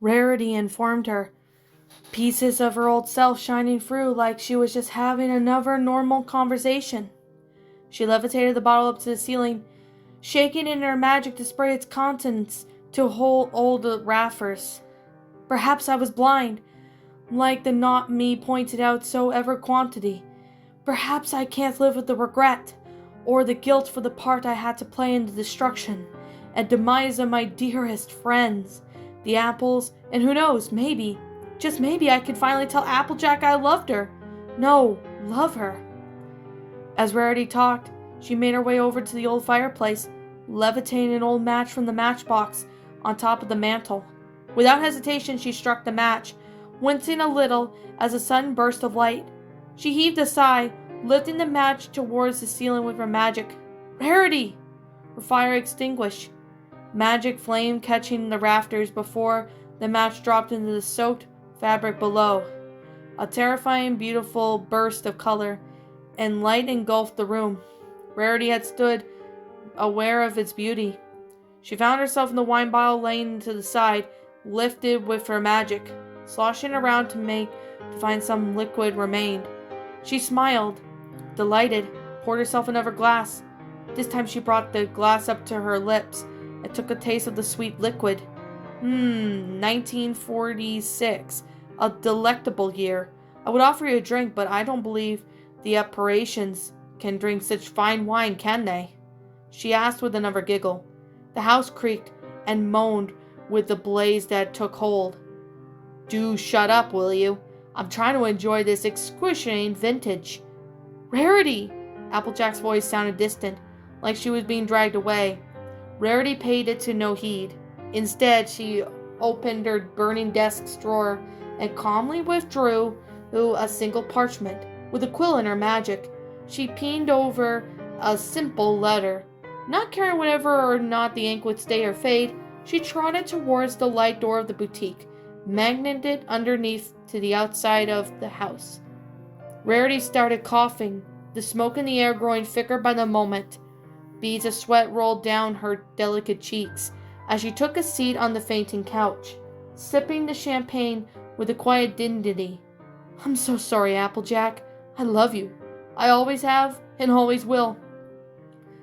Rarity informed her, pieces of her old self shining through like she was just having another normal conversation. She levitated the bottle up to the ceiling, shaking in her magic to spray its contents to whole old rafters. Perhaps I was blind, like the not me pointed out so ever quantity. Perhaps I can't live with the regret, or the guilt for the part I had to play in the destruction and demise of my dearest friends, the apples, and who knows, maybe, just maybe I could finally tell Applejack I loved her. No, love her. As Rarity talked, she made her way over to the old fireplace, levitating an old match from the matchbox on top of the mantel. Without hesitation, she struck the match, wincing a little as a sudden burst of light. She heaved a sigh, lifting the match towards the ceiling with her magic. Rarity! Her fire extinguished. Magic flame catching the rafters before the match dropped into the soaked fabric below. A terrifying, beautiful burst of color and light engulfed the room. Rarity had stood aware of its beauty. She found herself in the wine bottle laying to the side, lifted with her magic, sloshing around to find some liquid remained. She smiled, delighted, poured herself another glass. This time she brought the glass up to her lips and took a taste of the sweet liquid. 1946. A delectable year. I would offer you a drink, but I don't believe the apparitions can drink such fine wine, can they? She asked with another giggle. The house creaked and moaned with the blaze that took hold. Do shut up, will you? I'm trying to enjoy this excruciating vintage. Rarity! Applejack's voice sounded distant, like she was being dragged away. Rarity paid it to no heed. Instead, she opened her burning desk's drawer and calmly withdrew a single parchment. With a quill in her magic, she penned over a simple letter. Not caring whether or not the ink would stay or fade, she trotted towards the light door of the boutique, magneted underneath to the outside of the house. Rarity started coughing, the smoke in the air growing thicker by the moment. Beads of sweat rolled down her delicate cheeks as she took a seat on the fainting couch, sipping the champagne with a quiet dignity. I'm so sorry, Applejack. I love you. I always have and always will.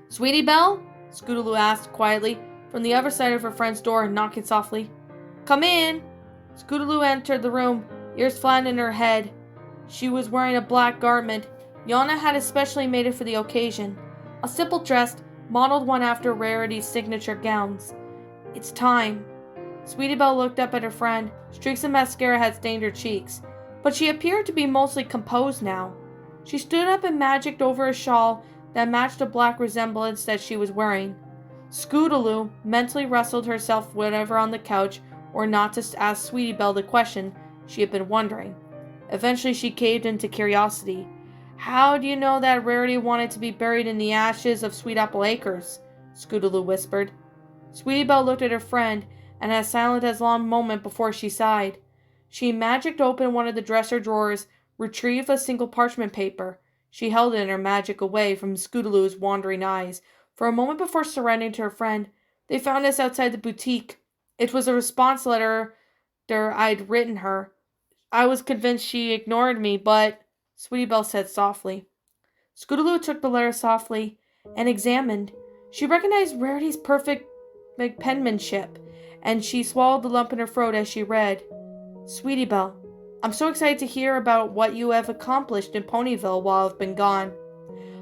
Sweetie Belle? Scootaloo asked quietly from the other side of her friend's door, knocking softly. Come in. Scootaloo entered the room, ears flat in her head. She was wearing a black garment. Yana had especially made it for the occasion. A simple dress, modeled one after Rarity's signature gowns. It's time. Sweetie Belle looked up at her friend. Streaks of mascara had stained her cheeks, but she appeared to be mostly composed now. She stood up and magicked over a shawl that matched the black resemblance that she was wearing. Scootaloo mentally wrestled herself whatever on the couch or not to ask Sweetie Belle the question she had been wondering. Eventually she caved into curiosity. How do you know that Rarity wanted to be buried in the ashes of Sweet Apple Acres? Scootaloo whispered. Sweetie Belle looked at her friend and had silent as long moment before she sighed. She magicked open one of the dresser drawers, retrieved a single parchment paper. She held it in her magic away from Scootaloo's wandering eyes for a moment before surrendering to her friend. They found this outside the boutique. It was a response letter I'd written her. I was convinced she ignored me, but... Sweetie Belle said softly. Scootaloo took the letter softly and examined. She recognized Rarity's perfect penmanship, and she swallowed the lump in her throat as she read. Sweetie Belle, I'm so excited to hear about what you have accomplished in Ponyville while I've been gone.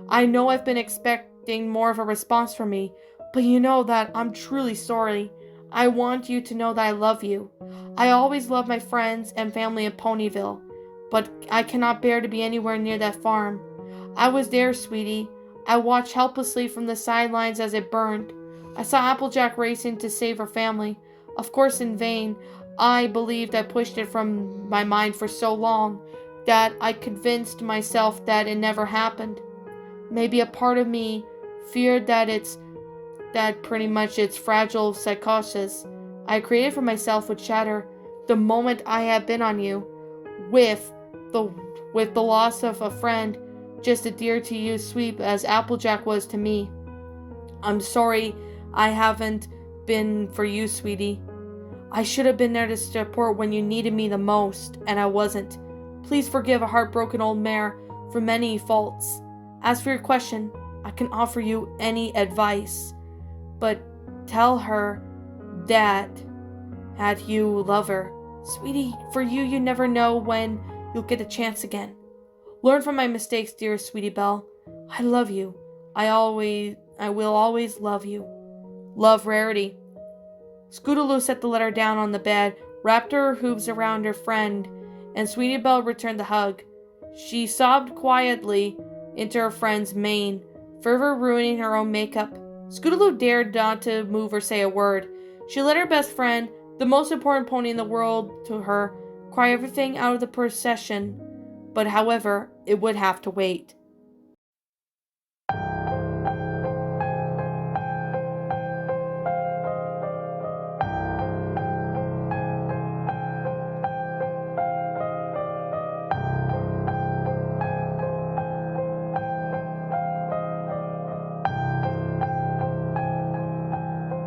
I know I've been expecting more of a response from me, but you know that I'm truly sorry. I want you to know that I love you. I always loved my friends and family in Ponyville, but I cannot bear to be anywhere near that farm. I was there, sweetie. I watched helplessly from the sidelines as it burned. I saw Applejack racing to save her family. Of course in vain. I believed I pushed it from my mind for so long that I convinced myself that it never happened. Maybe a part of me feared that it's fragile psychosis I created for myself would shatter the moment I had been on you, with the loss of a friend just as dear to you, sweet as Applejack was to me. I'm sorry I haven't been for you, sweetie. I should have been there to support when you needed me the most, and I wasn't. Please forgive a heartbroken old mare for many faults. As for your question, I can offer you any advice, but tell her that you love her. Sweetie, for you never know when you'll get a chance again. Learn from my mistakes, dearest Sweetie Belle. I love you. I will always love you. Love, Rarity. Scootaloo set the letter down on the bed, wrapped her hooves around her friend, and Sweetie Belle returned the hug. She sobbed quietly into her friend's mane, forever ruining her own makeup. Scootaloo dared not to move or say a word. She let her best friend, the most important pony in the world to her, cry everything out of the procession. But however, it would have to wait.